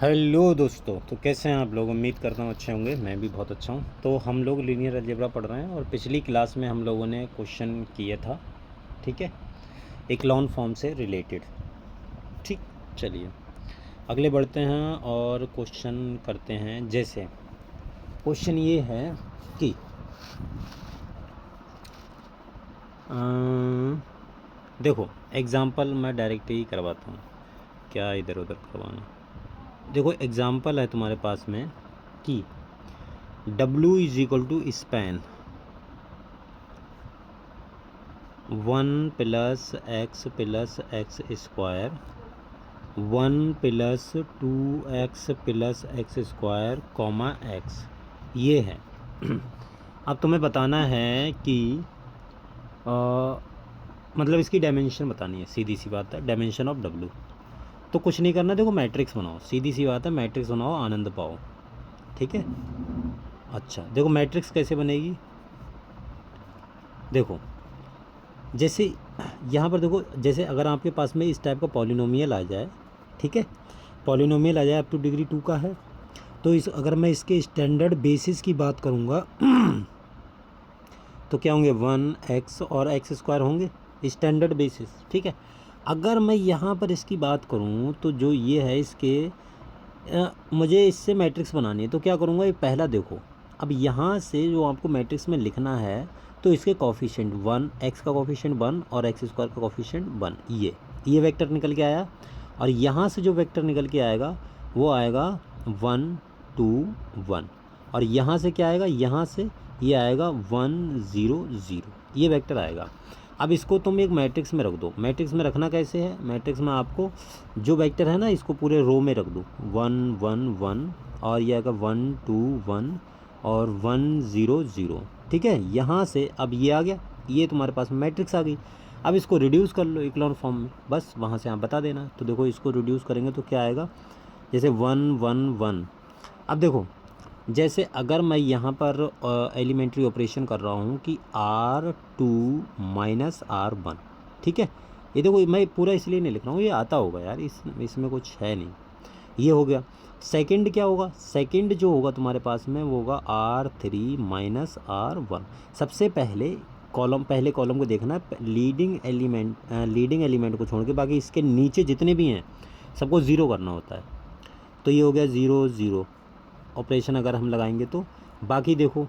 Hello दोस्तों, तो कैसे हैं आप लोग। उम्मीद करता हूँ अच्छे होंगे। मैं भी बहुत अच्छा हूँ। तो हम लोग लीनियर अलजेब्रा पढ़ रहे हैं और पिछली क्लास में हम लोगों ने क्वेश्चन किया था, ठीक है, इक्लॉन फॉर्म से रिलेटेड। ठीक, चलिए अगले बढ़ते हैं और क्वेश्चन करते हैं। जैसे क्वेश्चन ये है कि देखो एग्ज़ाम्पल मैं डायरेक्ट ही करवाता हूँ, क्या इधर उधर करवाना। देखो एग्ज़ाम्पल है तुम्हारे पास में कि W is equal to span 1 + x square 1 + 2x + x² comma x, ये है। अब तुम्हें बताना है कि मतलब इसकी डायमेंशन बतानी है। सीधी सी बात है, डायमेंशन ऑफ W। तो कुछ नहीं करना, देखो मैट्रिक्स बनाओ। सीधी सी बात है, मैट्रिक्स बनाओ, आनंद पाओ। ठीक है। अच्छा देखो मैट्रिक्स कैसे बनेगी। देखो जैसे यहाँ पर देखो, जैसे अगर आपके पास में इस टाइप का पॉलिनोमियल आ जाए, ठीक है, पॉलिनोमियल आ जाए अप टू डिग्री 2 का है, तो इस अगर मैं इसके स्टैंडर्ड बेसिस की बात करूँगा तो क्या होंगे, 1x और x² होंगे स्टैंडर्ड बेसिस। ठीक है। अगर मैं यहाँ पर इसकी बात करूँ तो जो ये है इसके मुझे इससे मैट्रिक्स बनानी है, तो क्या करूँगा, ये पहला देखो। अब यहाँ से जो आपको मैट्रिक्स में लिखना है, तो इसके कॉफिशिएंट 1, x का कॉफिशिएंट 1 और x² का कॉफिशिएंट 1, ये वेक्टर निकल के आया। और यहाँ से जो वेक्टर निकल के आएगा वो आएगा 1 2 1। और यहाँ से क्या आएगा, यहाँ से ये आएगा 1 0 0, ये वेक्टर आएगा। अब इसको तुम एक मैट्रिक्स में रख दो। मैट्रिक्स में रखना कैसे है, मैट्रिक्स में आपको जो वेक्टर है ना, इसको पूरे रो में रख दो। 1 1 1 और ये आएगा 1 2 1 और 1 0 0। ठीक है। यहाँ से अब ये आ गया, ये तुम्हारे पास मैट्रिक्स आ गई। अब इसको रिड्यूस कर लो इक्लॉन फॉर्म में, बस वहाँ से आप बता देना। तो देखो इसको रिड्यूस करेंगे तो क्या आएगा, जैसे 1 1 1। अब देखो जैसे अगर मैं यहाँ पर एलिमेंट्री ऑपरेशन कर रहा हूँ कि R2 - R1, ठीक है। ये देखो मैं पूरा इसलिए नहीं लिख रहा हूँ, ये आता होगा यार, इसमें कुछ है नहीं। ये हो गया। सेकंड क्या होगा, सेकंड जो होगा तुम्हारे पास में वो होगा R3 - R1। सबसे पहले पहले कॉलम को देखना है, लीडिंग एलिमेंट को छोड़ के बाकी इसके नीचे जितने भी हैं सबको ज़ीरो करना होता है। तो ये हो गया 0 0 ऑपरेशन अगर हम लगाएंगे तो। बाकी देखो,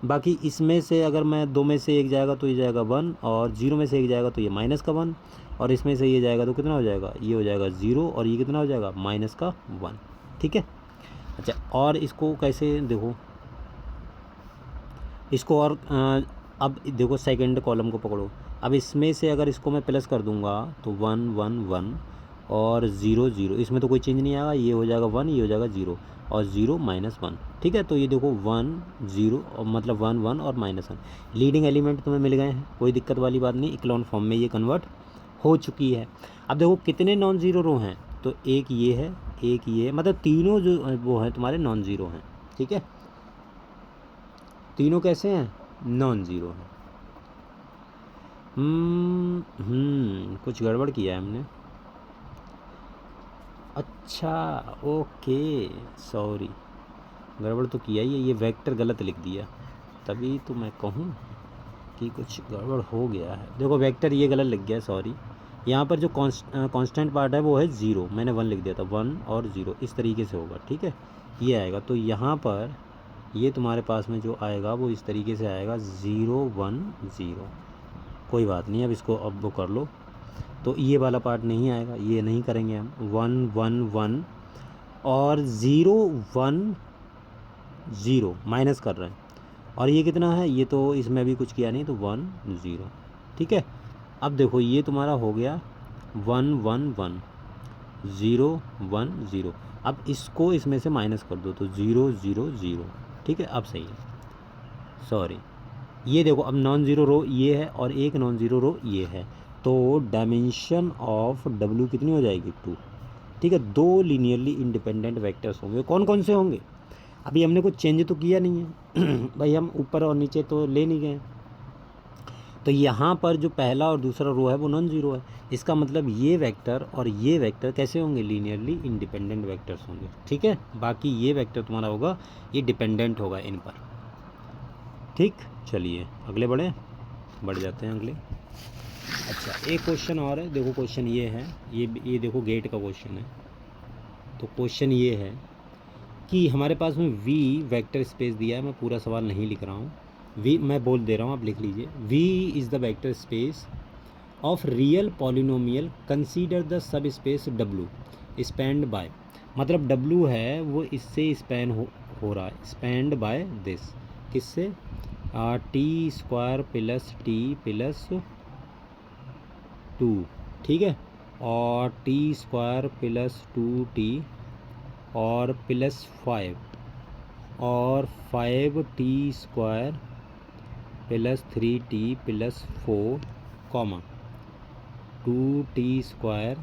बाकी इसमें से अगर मैं 2 में से एक जाएगा तो ये जाएगा 1, और 0 में से एक जाएगा तो ये माइनस का 1, और इसमें से ये जाएगा तो कितना हो जाएगा, ये हो जाएगा 0, और ये कितना हो जाएगा, माइनस का 1। ठीक है। अच्छा और इसको कैसे देखो, इसको और अब देखो सेकंड कॉलम को पकड़ो। अब इसमें से अगर इसको मैं प्लस कर दूंगा तो 1 1 1 और 0 0, इसमें तो कोई चेंज नहीं आएगा, ये हो जाएगा 1, ये हो जाएगा 0 और 0 -1। ठीक है। तो ये देखो 1 0 और मतलब 1 1 और -1 लीडिंग एलिमेंट तुम्हें मिल गए हैं, कोई दिक्कत वाली बात नहीं। इक्लॉन फॉर्म में ये कन्वर्ट हो चुकी है। अब देखो कितने नॉन ज़ीरो रो हैं, तो एक ये है, एक ये है, मतलब तीनों जो वो हैं तुम्हारे नॉन ज़ीरो हैं। ठीक है। तीनों कैसे हैं, नॉन ज़ीरो हैं। कुछ गड़बड़ किया है हमने। अच्छा ओके, सॉरी, गड़बड़ तो किया ही है, ये वेक्टर गलत लिख दिया, तभी तो मैं कहूँ कि कुछ गड़बड़ हो गया है। देखो वेक्टर ये गलत लिख गया, सॉरी। यहाँ पर जो कांस्टेंट पार्ट है वो है 0, मैंने 1 लिख दिया था, 1 और 0 इस तरीके से होगा। ठीक है, ये आएगा। तो यहाँ पर ये तुम्हारे पास में जो आएगा वो इस तरीके से आएगा 0 1 0। कोई बात नहीं, अब इसको अब वो कर लो। तो ये वाला पार्ट नहीं आएगा, ये नहीं करेंगे हम। 1 1 1 और 0 1 0 माइनस कर रहे हैं, और ये कितना है, ये तो इसमें अभी कुछ किया नहीं, तो 1 0। ठीक है। अब देखो ये तुम्हारा हो गया 1 1 1 0 1 0। अब इसको इसमें से माइनस कर दो तो 0 0 0। ठीक है, अब सही है, सॉरी। ये देखो अब नॉन ज़ीरो रो ये है और एक नॉन ज़ीरो रो ये है, तो डायमेंशन ऑफ W कितनी हो जाएगी, 2। ठीक है। दो लीनियरली इंडिपेंडेंट वेक्टर्स होंगे, कौन कौन से होंगे, अभी हमने कुछ चेंज तो किया नहीं है भाई, हम ऊपर और नीचे तो ले नहीं गए। तो यहाँ पर जो पहला और दूसरा रो है वो नॉन ज़ीरो है। इसका मतलब ये वेक्टर और ये वेक्टर कैसे होंगे, लीनियरली इंडिपेंडेंट वेक्टर्स होंगे। ठीक है, बाकी ये वेक्टर तुम्हारा होगा ये डिपेंडेंट होगा इन पर। ठीक, चलिए अगले बढ़ जाते हैं अगले। अच्छा, एक क्वेश्चन और है, देखो क्वेश्चन ये है, ये देखो गेट का क्वेश्चन है। तो क्वेश्चन ये है कि हमारे पास में V वेक्टर स्पेस दिया है, मैं पूरा सवाल नहीं लिख रहा हूँ, V मैं बोल दे रहा हूँ, आप लिख लीजिए। V is the vector space of real polynomial consider the sub space W spanned by, मतलब W है वो इससे स्पैन हो रहा है, स्पैन्ड बाय दिस, किससे, T square plus T plus 2, ठीक है, और टी स्क्वायर प्लस 2t और प्लस 5 और 5t square plus 3t plus 4 comma 2t square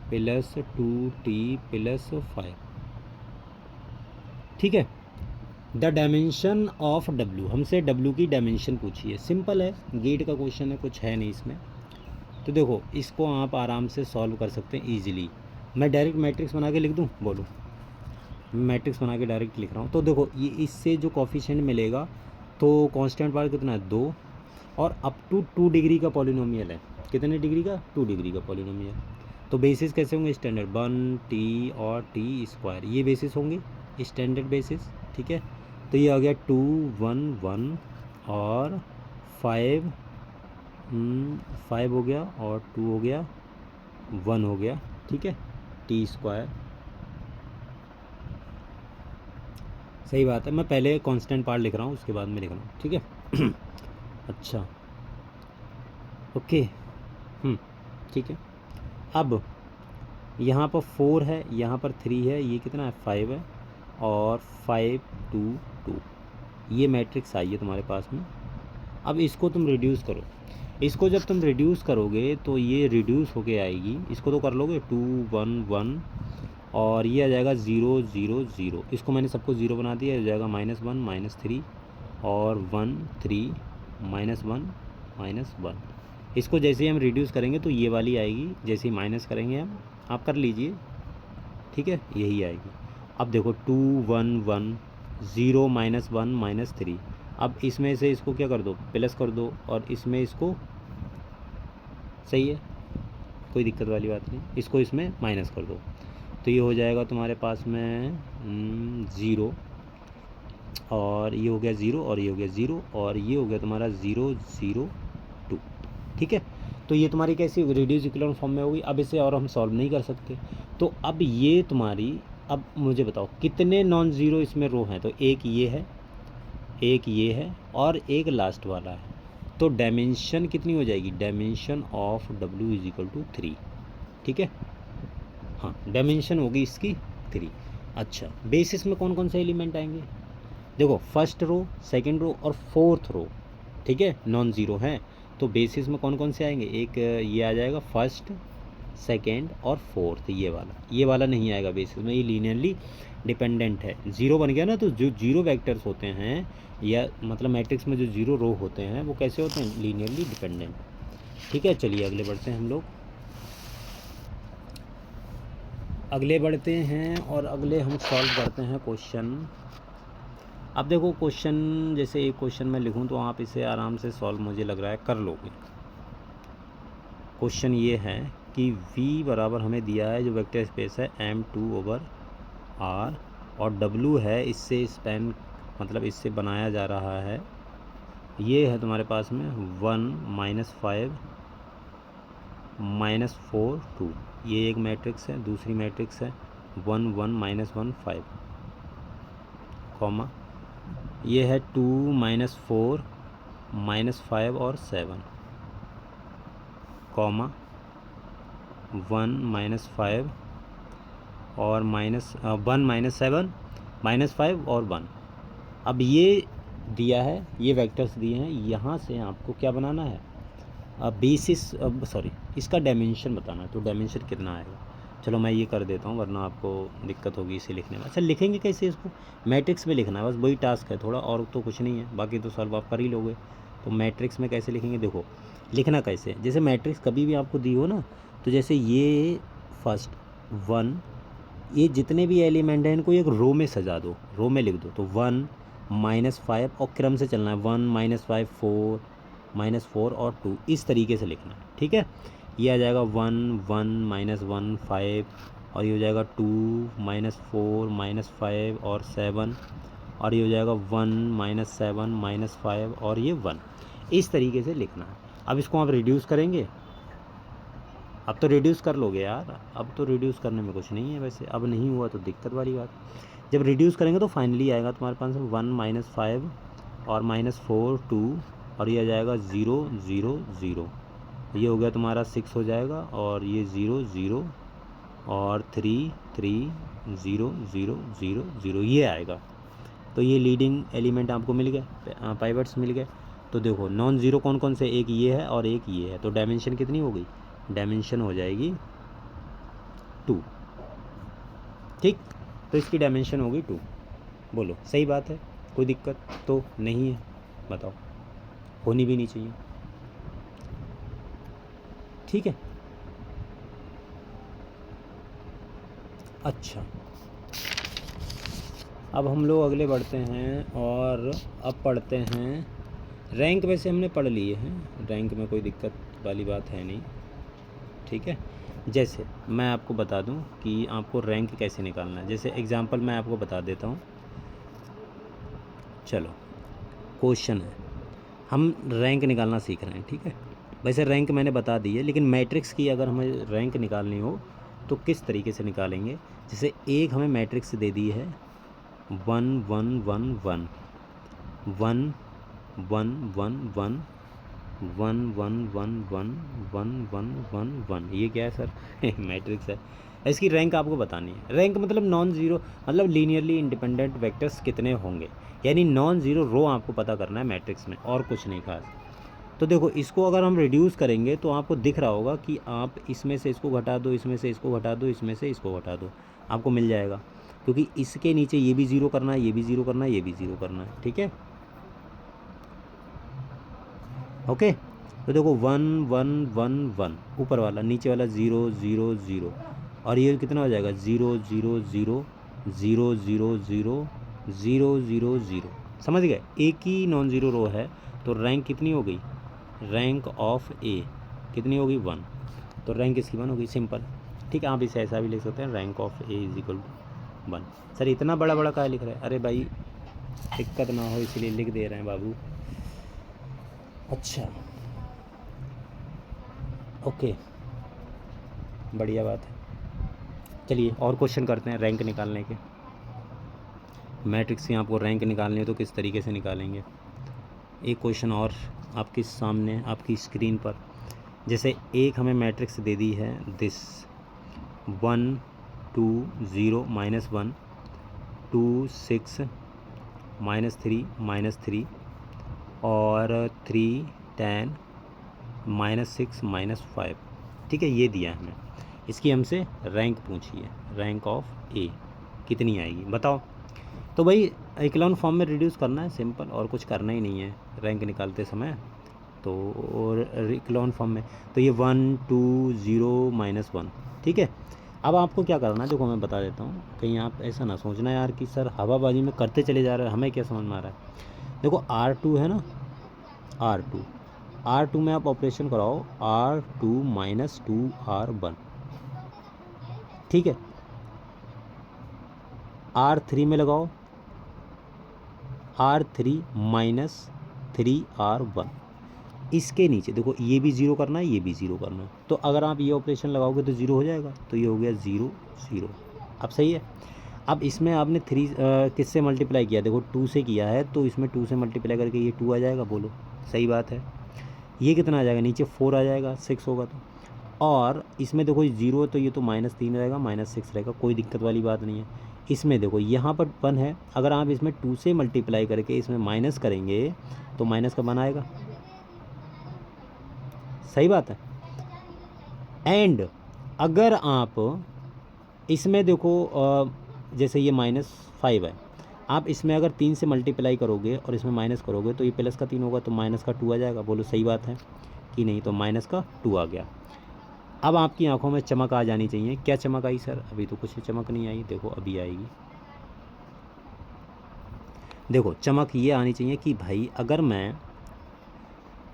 plus 2t plus 5। ठीक है, द डायमेंशन ऑफ W, हमसे W की डायमेंशन पूछी है। सिंपल है, गेट का क्वेश्चन है, कुछ है नहीं इसमें। तो देखो इसको आप आराम से सॉल्व कर सकते हैं ईजिली। मैं डायरेक्ट मैट्रिक्स बना के लिख दूँ, बोलो, मैट्रिक्स बना के डायरेक्ट लिख रहा हूँ। तो देखो ये इससे जो कोफिशिएंट मिलेगा तो कांस्टेंट पार्ट कितना है, 2, और अप टू 2 डिग्री का पॉलिनोमियल है। कितने डिग्री का, 2 डिग्री का पॉलिनोमियल। तो बेसिस कैसे होंगे, स्टैंडर्ड 1t और t स्क्वायर, ये बेसिस होंगे स्टैंडर्ड बेसिस। ठीक है, तो ये आ गया 2 1 1 और 5 5 हो गया और 2 हो गया 1 हो गया। ठीक है, t स्क्वायर, सही बात है, मैं पहले कांस्टेंट पार्ट लिख रहा हूँ उसके बाद में लिख रहा हूँ। ठीक है अच्छा, ओके, ठीक है। अब यहाँ पर 4 है, यहाँ पर 3 है, ये कितना है, 5 है, और 5 2 2, ये मैट्रिक्स आई है तुम्हारे पास में। अब इसको तुम रिड्यूस करो, इसको जब तुम रिड्यूस करोगे तो ये रिड्यूस होके आएगी, इसको तो कर लोगे 2 1 1, और ये आ जाएगा 0 0 0, इसको मैंने सबको 0 बना दिया, हो जाएगा -1 -3 और 1 3 -1 -1। इसको जैसे ही हम रिड्यूस करेंगे तो ये वाली आएगी, जैसे ही माइनस करेंगे हम, आप कर लीजिए। ठीक है, यही आएगी। अब देखो 2 1 1 0 -1 -3, अब इसमें से इसको क्या कर दो, प्लस कर दो, और इसमें इसको, सही है, कोई दिक्कत वाली बात नहीं, इसको इसमें माइनस कर दो, तो ये हो जाएगा तुम्हारे पास में 0, और ये हो गया 0, और ये हो गया 0, और ये हो गया तुम्हारा 0 0 2। ठीक है, तो ये तुम्हारी कैसी रिड्यूस इक्विवेलेंट फॉर्म में होगी। अब इसे और हम सॉल्व नहीं कर सकते, तो अब ये तुम्हारी, अब मुझे बताओ कितने नॉन ज़ीरो इसमें रो हैं, तो एक ये है, एक ये है, और एक लास्ट वाला है। तो डायमेंशन कितनी हो जाएगी, dimension of W is equal to 3। ठीक है, हाँ, डायमेंशन होगी इसकी 3। अच्छा, बेसिस में कौन कौन से एलिमेंट आएंगे, देखो फर्स्ट रो, सेकंड रो और फोर्थ रो, ठीक है, नॉन ज़ीरो हैं। तो बेसिस में कौन कौन से आएंगे, एक ये आ जाएगा फर्स्ट सेकंड और फोर्थ, ये वाला नहीं आएगा बेसिस में, ये लीनियरली डिपेंडेंट है। ज़ीरो बन गया ना, तो जो जीरो वेक्टर्स होते हैं, या मतलब मैट्रिक्स में जो जीरो रो होते हैं वो कैसे होते हैं, लीनियरली डिपेंडेंट। ठीक है, चलिए अगले बढ़ते हैं हम लोग, अगले बढ़ते हैं और अगले हम सॉल्व करते हैं क्वेश्चन। अब देखो क्वेश्चन, जैसे एक क्वेश्चन मैं लिखूं तो आप इसे आराम से सॉल्व, मुझे लग रहा है कर लोगे। क्वेश्चन ये है कि V बराबर हमें दिया है जो वेक्टर स्पेस है M2/R, और W है इससे स्पैन, मतलब इससे बनाया जा रहा है, ये है तुम्हारे पास में 1 -5 -4 2, ये एक मैट्रिक्स है, दूसरी मैट्रिक्स है 1 1 -1 5, कॉमा ये है 2 -4 -5 और 7, कॉमा 1 -5 और -1 -7 -5 और 1। अब ये दिया है, ये वेक्टर्स दिए हैं, यहाँ से आपको क्या बनाना है, बेसिस, सॉरी, इसका डायमेंशन बताना है। तो डायमेंशन कितना आएगा, चलो मैं ये कर देता हूँ, वरना आपको दिक्कत होगी इसे लिखने में। अच्छा, लिखेंगे कैसे इसको, मैट्रिक्स में लिखना है, बस वही टास्क है थोड़ा, और तो कुछ नहीं है, बाकी तो सॉल्व आप कर ही लोगे। तो मैट्रिक्स में कैसे लिखेंगे, देखो लिखना कैसे, जैसे मैट्रिक्स कभी भी आपको दी हो ना, तो जैसे ये फर्स्ट 1, ये जितने भी एलिमेंट हैं इनको एक रो में सजा दो, रो में लिख दो। तो 1 -5 और क्रम से चलना है, 1 -5 4 -4 और 2, इस तरीके से लिखना है, ठीक है। ये आ जाएगा 1 1 -1 5, और ये हो जाएगा 2 -4 -5 और 7, और ये हो जाएगा 1 -7 -5 और ये 1, इस तरीके से लिखना है। अब इसको आप रिड्यूस करेंगे, अब तो रिड्यूस कर लोगे यार, अब तो रिड्यूस करने में कुछ नहीं है वैसे, अब नहीं हुआ तो दिक्कत वाली बात। जब रिड्यूस करेंगे तो फाइनली आएगा तुम्हारे पास 1 -5 और -4 2, और ये आ जाएगा 0 0 0, ये हो गया तुम्हारा 6 हो जाएगा, और ये 0 0 और 3 3 0 0 0 0, ये आएगा। तो ये लीडिंग एलिमेंट आपको मिल गए, पाइवट्स मिल गए। तो देखो नॉन ज़ीरो कौन कौन से, एक ये है और एक ये है, तो डायमेंशन कितनी हो गई, डायमेंशन हो जाएगी 2, ठीक। तो इसकी डायमेंशन होगी 2, बोलो सही बात है, कोई दिक्कत तो नहीं है, बताओ, होनी भी नहीं चाहिए, ठीक है। अच्छा, अब हम लोग अगले बढ़ते हैं और अब पढ़ते हैं रैंक। वैसे हमने पढ़ लिए हैं, रैंक में कोई दिक्कत वाली बात है नहीं, ठीक है। जैसे मैं आपको बता दूं कि आपको रैंक कैसे निकालना है, जैसे एग्जांपल मैं आपको बता देता हूं। चलो क्वेश्चन है, हम रैंक निकालना सीख रहे हैं, ठीक है। वैसे रैंक मैंने बता दी है, लेकिन मैट्रिक्स की अगर हमें रैंक निकालनी हो तो किस तरीके से निकालेंगे। जैसे एक हमें मैट्रिक्स दे दी है 1 1 1 1 1 1 1 1 1 1 1 1 1 1 1 1, ये क्या है सर मैट्रिक्स है। इसकी रैंक आपको बतानी है। रैंक मतलब नॉन ज़ीरो, मतलब लीनियरली इंडिपेंडेंट वेक्टर्स कितने होंगे, यानी नॉन ज़ीरो रो आपको पता करना है मैट्रिक्स में, और कुछ नहीं खास। तो देखो इसको अगर हम रिड्यूस करेंगे तो आपको दिख रहा होगा कि आप इसमें से इसको घटा दो, इसमें से इसको घटा दो, इसमें से इसको घटा दो, आपको मिल जाएगा। क्योंकि इसके नीचे ये भी ज़ीरो करना है, ये भी ज़ीरो करना है, ये भी ज़ीरो करना है, ठीक है। ओके, तो देखो 1 1 1 1 ऊपर वाला, नीचे वाला 0 0 0, और ये कितना हो जाएगा 0 0 0 0 0 0 0 0 0, समझ गए। एक ही नॉन ज़ीरो रो है, तो रैंक कितनी हो गई, रैंक ऑफ ए कितनी होगी 1, तो रैंक इसकी 1 होगी, सिंपल, ठीक है। आप इसे ऐसा भी लिख सकते हैं, rank of A is equal to 1। Sir इतना बड़ा बड़ा क्या लिख रहे हैं, अरे भाई दिक्कत ना हो इसलिए लिख दे रहे हैं बाबू। अच्छा ओके, बढ़िया बात है। चलिए और क्वेश्चन करते हैं रैंक निकालने के। मैट्रिक्स की आपको रैंक निकालनी है तो किस तरीके से निकालेंगे। एक क्वेश्चन और आपके सामने आपकी स्क्रीन पर, जैसे एक हमें मैट्रिक्स दे दी है दिस 1 2 0 -1 2 6 -3 -3 और 3 10 -6 -5, ठीक है। ये दिया है हमें, इसकी हमसे रैंक पूछी है, रैंक ऑफ ए कितनी आएगी बताओ। तो भाई इक्लोन फॉर्म में रिड्यूस करना है, सिंपल, और कुछ करना ही नहीं है रैंक निकालते समय। तो और इक्लोन फॉर्म में तो ये 1 2 0 -1, ठीक है। अब आपको क्या करना है, देखो मैं बता देता हूँ, कहीं आप ऐसा ना सोचना यार कि सर हवाबाजी में करते चले जा रहे हैं, हमें क्या समझ में आ रहा है। देखो R2 है ना, R2 में आप ऑपरेशन कराओ, R2 - 2R1, ठीक है। R3 में लगाओ R3 - 3R1, इसके नीचे देखो ये भी ज़ीरो करना है, ये भी ज़ीरो करना है, तो अगर आप ये ऑपरेशन लगाओगे तो ज़ीरो हो जाएगा, तो ये हो गया 0 0। अब सही है। अब इसमें आपने 3 किससे मल्टीप्लाई किया, देखो 2 से किया है, तो इसमें 2 से मल्टीप्लाई करके ये 2 आ जाएगा, बोलो सही बात है। ये कितना आ जाएगा, नीचे 4 आ जाएगा, 6 होगा तो, और इसमें देखो 0 है तो ये तो -3 रहेगा, -6 रहेगा, कोई दिक्कत वाली बात नहीं है। इसमें देखो यहाँ पर 1 है, अगर आप इसमें 2 से मल्टीप्लाई करके इसमें माइनस करेंगे तो माइनस का 1 आएगा, सही बात है। एंड अगर आप इसमें देखो जैसे ये -5 है, आप इसमें अगर 3 से मल्टीप्लाई करोगे और इसमें माइनस करोगे तो ये प्लस का 3 होगा, तो माइनस का 2 आ जाएगा। बोलो सही बात है कि नहीं? तो माइनस का 2 आ गया। अब आपकी आंखों में चमक आ जानी चाहिए। क्या चमक आई सर? अभी तो कुछ चमक नहीं आई। देखो अभी आएगी। देखो चमक ये आनी चाहिए कि भाई अगर मैं,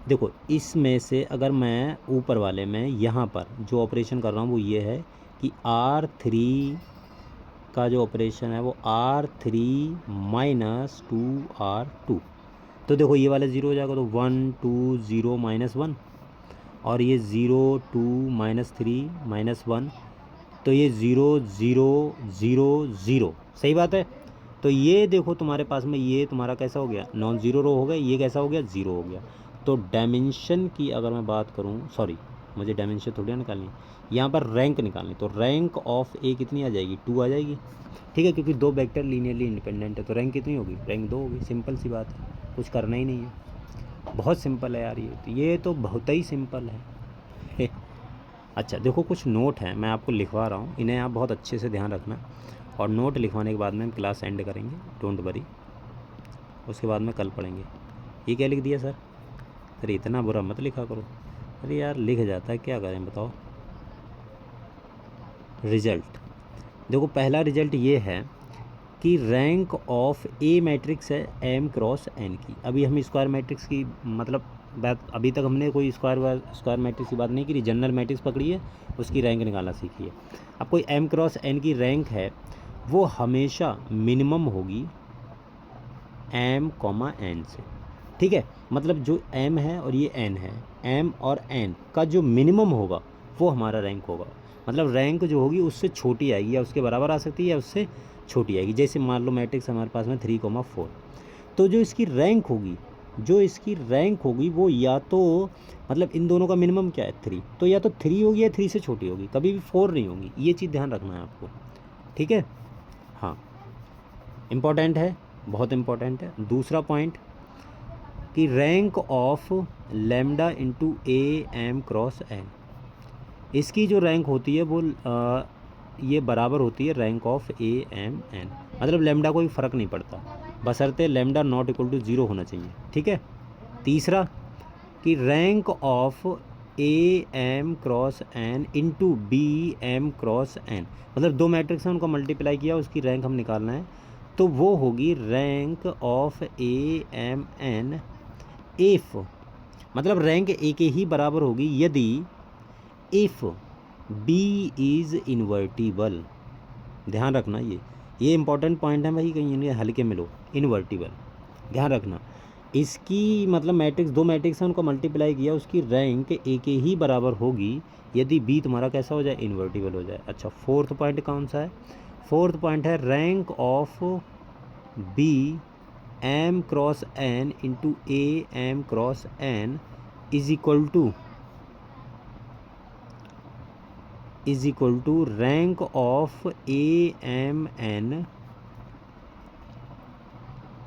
देखो इसमें से अगर मैं ऊपर वाले में यहाँ पर जो ऑपरेशन कर रहा हूँ वो ये है कि R3 का जो ऑपरेशन है वो R3 माइनस 2R2। तो देखो ये वाला 0 हो जाएगा, तो 1 2 0 माइनस 1, और ये 0 2 माइनस 3 माइनस 1, तो ये 0 0 0 0। सही बात है। तो ये देखो तुम्हारे पास में ये तुम्हारा कैसा हो गया? नॉन ज़ीरो रो हो गया। ये कैसा हो गया? 0 हो गया। तो डायमेंशन की अगर मैं बात करूँ, सॉरी मुझे डायमेंशन थोड़ी निकालनी, यहाँ पर रैंक निकालनी, तो रैंक ऑफ ए कितनी आ जाएगी? 2 आ जाएगी। ठीक है, क्योंकि 2 वेक्टर लीनियरली इंडिपेंडेंट है, तो रैंक कितनी होगी? रैंक 2 होगी। सिंपल सी बात है, कुछ करना ही नहीं है। बहुत सिंपल है यार, ये तो बहुत ही सिंपल है। अच्छा देखो कुछ नोट हैं, मैं आपको लिखवा रहा हूँ, इन्हें आप बहुत अच्छे से ध्यान रखना, और नोट लिखवाने के बाद में हम क्लास एंड करेंगे, डोंट वरी। उसके बाद में कल पढ़ेंगे। ये क्या लिख दिया सर? अरे इतना बुरा मत लिखा करो। अरे यार लिख जाता है, क्या करें बताओ। रिजल्ट देखो, पहला रिजल्ट ये है कि रैंक ऑफ ए मैट्रिक्स है एम क्रॉस एन की। अभी हम स्क्वायर मैट्रिक्स की मतलब बात, अभी तक हमने कोई स्क्वायर मैट्रिक्स की बात नहीं की, जनरल मैट्रिक्स पकड़ी है, उसकी रैंक निकालना सीखी है। अब कोई एम क्रॉस एन की रैंक है, वो हमेशा मिनिमम होगी एम कॉमा एन से। ठीक है, मतलब जो एम है और ये एन है, एम और एन का जो मिनिमम होगा वो हमारा रैंक होगा। मतलब रैंक जो होगी उससे छोटी आएगी, या उसके बराबर आ सकती है या उससे छोटी आएगी। जैसे मान लो मैट्रिक्स हमारे पास में 3,4, तो जो इसकी रैंक होगी वो या तो, मतलब इन दोनों का मिनिमम क्या है? 3, तो या तो 3 होगी या 3 से छोटी होगी, कभी भी 4 नहीं होगी। ये चीज़ ध्यान रखना है आपको। ठीक है, हाँ इम्पॉर्टेंट है, बहुत इम्पॉर्टेंट है। दूसरा पॉइंट कि rank of lambda into A M cross N, इसकी जो रैंक होती है वो ये बराबर होती है rank of A M N. मतलब लैम्डा कोई फ़र्क नहीं पड़ता, बशर्ते लैम्डा नॉट इक्वल टू 0 होना चाहिए। ठीक है। तीसरा कि rank of A M cross N into B M cross N, मतलब 2 मैट्रिक्स हैं उनको मल्टीप्लाई किया, उसकी रैंक हम निकालना है, तो वो होगी rank of A M N if, मतलब रैंक ए के ही बराबर होगी यदि इफ़ बी इज़ इन्वर्टिबल। ध्यान रखना, ये इंपॉर्टेंट पॉइंट है भाई, कहीं इन्हें हल्के में लो। इन्वर्टिबल ध्यान रखना, इसकी मतलब मैट्रिक्स 2 मैट्रिक्स हैं उनको मल्टीप्लाई किया, उसकी रैंक ए के ही बराबर होगी यदि बी तुम्हारा कैसा हो जाए? इन्वर्टिबल हो जाए। अच्छा फोर्थ पॉइंट कौन सा है? फोर्थ पॉइंट है rank of B M cross N into A M cross N is equal to rank of A M N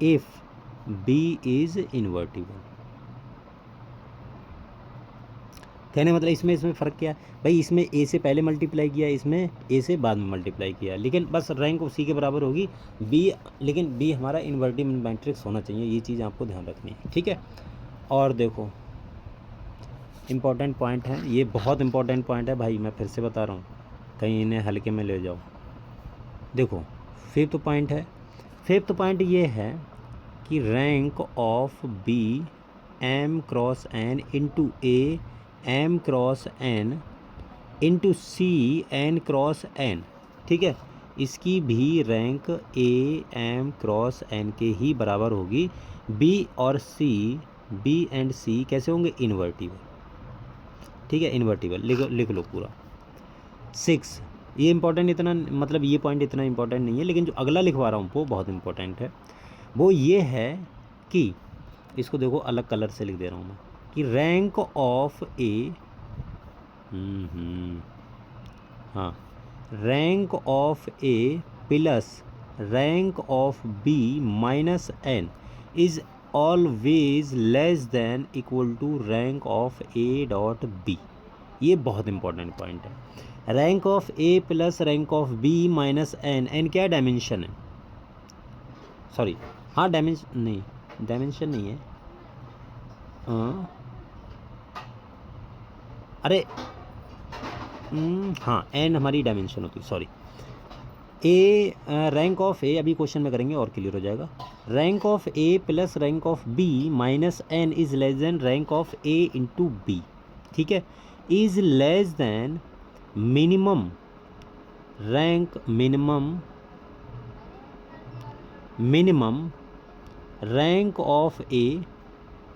if B is invertible. कहने मतलब इसमें फ़र्क क्या है भाई? इसमें ए से पहले मल्टीप्लाई किया, इसमें ए से बाद में मल्टीप्लाई किया, लेकिन बस रैंक उसी के बराबर होगी बी, लेकिन बी हमारा इन्वर्टिबल मैट्रिक्स होना चाहिए। ये चीज़ आपको ध्यान रखनी है। ठीक है। और देखो इम्पॉर्टेंट पॉइंट है, ये बहुत इंपॉर्टेंट पॉइंट है भाई, मैं फिर से बता रहा हूँ, कहीं इन्हें हल्के में ले जाओ। देखो फिफ्थ पॉइंट है, फिफ्थ पॉइंट ये है कि rank of B M cross N into A M cross N into C N cross N. ठीक है, इसकी भी rank A M cross N के ही बराबर होगी। बी और सी, बी एंड सी कैसे होंगे? इन्वर्टिबल। ठीक है, इन्वर्टिबल लिख लो पूरा। 6 ये इंपॉर्टेंट इतना, मतलब ये पॉइंट इतना इंपॉर्टेंट नहीं है, लेकिन जो अगला लिखवा रहा हूँ वो बहुत इंपॉर्टेंट है। वो ये है कि इसको देखो अलग कलर से लिख दे रहा हूँ मैं, कि रैंक ऑफ ए, हाँ, rank of A plus rank of B minus N is always less than equal to rank of A dot B. ये बहुत इंपॉर्टेंट पॉइंट है। Rank of A plus rank of B minus N, N क्या dimension है? Sorry, हाँ dimension नहीं, dimension नहीं है, अरे हाँ एन हमारी डायमेंशन होती है, sorry. A rank of A, अभी क्वेश्चन में करेंगे और क्लियर हो जाएगा। Rank of A plus rank of B minus N is less than rank of A into B, ठीक है। Is less than minimum rank, minimum rank of A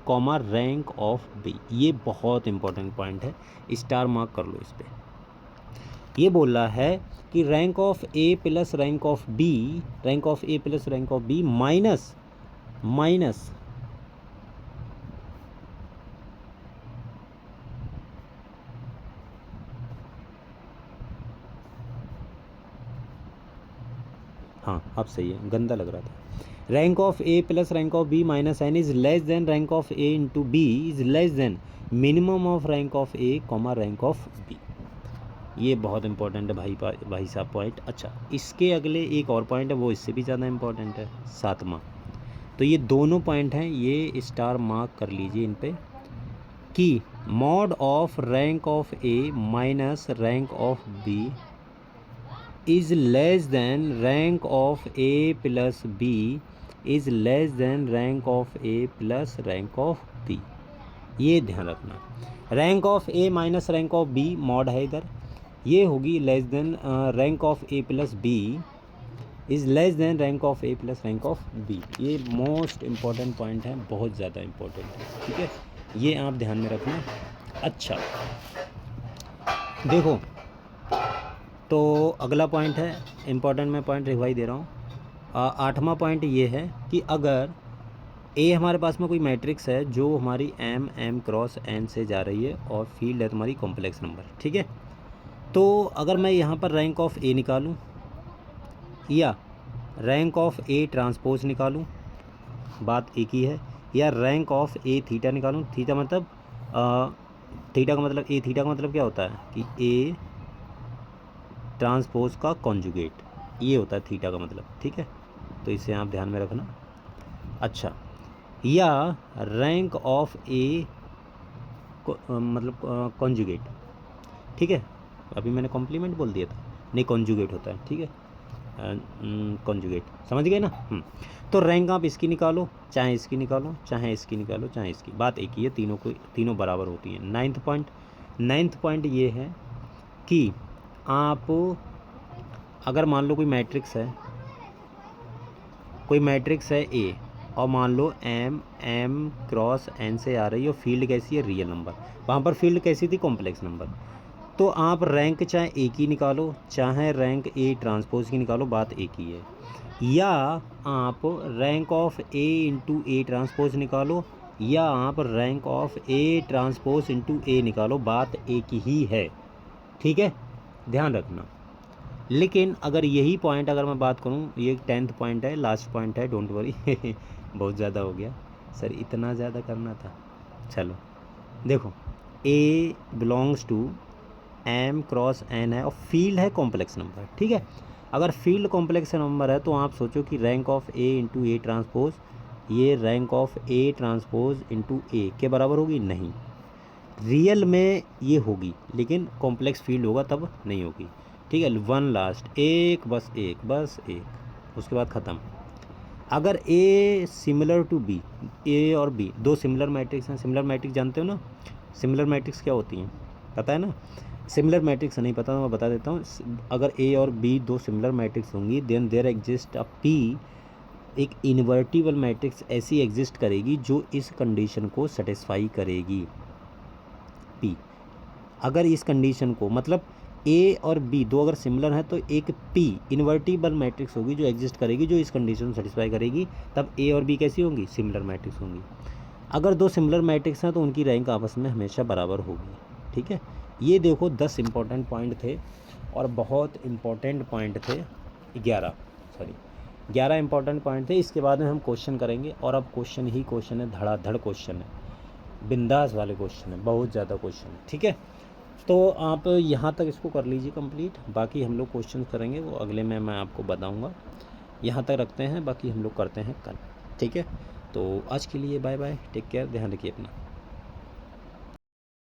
comma rank of B. ये बहुत important point है, star mark कर लो इस पर। ये बोल रहा है कि rank of A plus rank of B, rank of A plus rank of B minus हाँ अब सही है, गंदा लग रहा था। Rank of A plus rank of B minus N is less than rank of A into B is less than minimum of rank of A comma rank of B. ये बहुत इंपॉर्टेंट है भाई साहब पॉइंट। अच्छा, इसके अगले एक और पॉइंट है, वो इससे भी ज़्यादा इंपॉर्टेंट है, 7वां। तो ये दोनों पॉइंट हैं, ये स्टार मार्क कर लीजिए इन पे, कि mod of rank of A minus rank of B is less than rank of A plus B is less than rank of A plus rank of B. ये ध्यान रखना, rank of A minus rank of B mod है इधर, ये होगी less than rank of A plus B is less than rank of A plus rank of B. ये most important point है, बहुत ज़्यादा इम्पोर्टेंट है, ठीक है, ये आप ध्यान में रखना। अच्छा देखो, तो अगला पॉइंट है इम्पॉर्टेंट, मैं पॉइंट रिवाइज दे रहा हूँ। 8वां पॉइंट ये है कि अगर ए हमारे पास में कोई मैट्रिक्स है जो हमारी एम क्रॉस एन से जा रही है और फील्ड है तुम्हारी कॉम्प्लेक्स नंबर, ठीक है। तो अगर मैं यहाँ पर रैंक ऑफ ए निकालूँ या रैंक ऑफ ए ट्रांसपोज निकालूँ, बात एक ही है, या रैंक ऑफ ए थीटा निकालूँ, थीटा मतलब थीटा का मतलब ए थीटा का मतलब क्या होता है कि ए ट्रांसपोज का कॉन्जुगेट, ये होता है थीटा का मतलब, ठीक है। तो इसे आप ध्यान में रखना। अच्छा, या रैंक ऑफ ए मतलब कॉन्जुगेट, ठीक है, अभी मैंने कॉम्प्लीमेंट बोल दिया था, नहीं कॉन्जुगेट होता है, ठीक है, कॉन्जुगेट, समझ गए ना। तो रैंक आप इसकी निकालो, चाहे इसकी निकालो, चाहे इसकी निकालो, चाहे इसकी, बात एक ही है, तीनों बराबर होती हैं। 9th पॉइंट ये है कि आप अगर मान लो कोई मैट्रिक्स है ए और मान लो एम क्रॉस एन से आ रही है और फील्ड कैसी है, रियल नंबर, वहाँ पर फील्ड कैसी थी, कॉम्प्लेक्स नंबर, तो आप रैंक चाहे ए की निकालो चाहे रैंक ए ट्रांसपोज की निकालो, बात एक ही है। या आप rank of A into A transpose निकालो या आप rank of A transpose into A निकालो, बात एक ही है, ठीक है, ध्यान रखना। लेकिन अगर यही पॉइंट अगर मैं बात करूं, ये 10th पॉइंट है, लास्ट पॉइंट है, डोंट वरी बहुत ज़्यादा हो गया सर, इतना ज़्यादा करना था। चलो देखो, A belongs to M cross N है और फील्ड है कॉम्प्लेक्स नंबर, ठीक है। अगर फील्ड कॉम्प्लेक्स नंबर है तो आप सोचो कि rank of A into A transpose, ये rank of A transpose into A के बराबर होगी, नहीं, रियल में ये होगी लेकिन कॉम्प्लेक्स फील्ड होगा तब नहीं होगी, ठीक है। 1 लास्ट, एक बस एक, उसके बाद ख़त्म। अगर ए सिमिलर टू बी, ए और बी दो सिमिलर मैट्रिक्स हैं, सिमिलर मैट्रिक्स जानते हो ना, सिमिलर मैट्रिक्स क्या होती हैं पता है ना, सिमिलर मैट्रिक्स नहीं पता तो मैं बता देता हूँ। अगर ए और बी दो सिमिलर मैट्रिक्स होंगी then there exist a P, एक इन्वर्टिबल मैट्रिक्स ऐसी एग्जिस्ट करेगी जो इस कंडीशन को सेटिस्फाई करेगी, पी। अगर इस कंडीशन को मतलब ए और बी दो अगर सिमिलर हैं तो एक पी इन्वर्टिबल मैट्रिक्स होगी जो एग्जिस्ट करेगी जो इस कंडीशन को सेटिस्फाई करेगी, तब ए और बी कैसी होंगी, सिमिलर मैट्रिक्स होंगी। अगर दो सिमिलर मैट्रिक्स हैं तो उनकी रैंक आपस में हमेशा बराबर होगी, ठीक है। ये देखो 10 इंपॉर्टेंट पॉइंट थे और बहुत इंपॉर्टेंट पॉइंट थे 11 इंपॉर्टेंट पॉइंट थे। इसके बाद में हम क्वेश्चन करेंगे और अब क्वेश्चन ही क्वेश्चन है, धड़ाधड़ क्वेश्चन है, बिंदास वाले क्वेश्चन है, बहुत ज़्यादा क्वेश्चन है, ठीक है। तो आप यहाँ तक इसको कर लीजिए कंप्लीट, बाकी हम लोग क्वेश्चन करेंगे वो अगले में मैं आपको बताऊँगा। यहाँ तक रखते हैं, बाकी हम लोग करते हैं कल। ठीक है, तो आज के लिए बाय बाय, टेक केयर, ध्यान रखिए अपना।